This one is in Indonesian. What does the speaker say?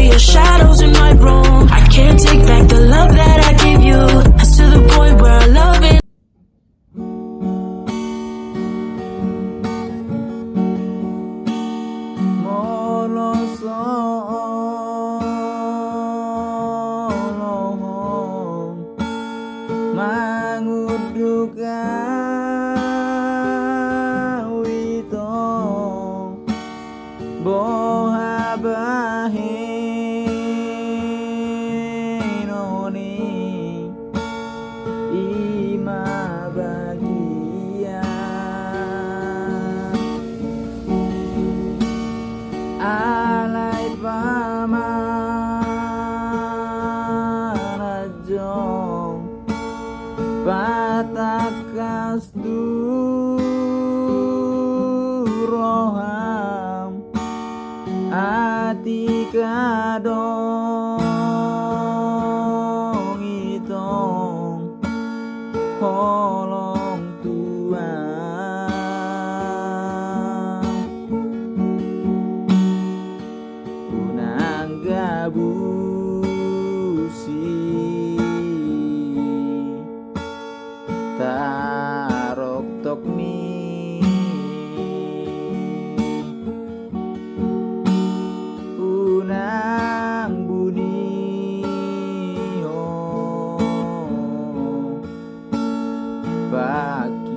see your shadows in my room. I can't take back the love that I gave you. It's to the point where I love it. Boha bahinoni ima bagia alai pamanajong patakas roham ati kadong itong holong tuang unang gabusi tarok tokmi unang buni bagi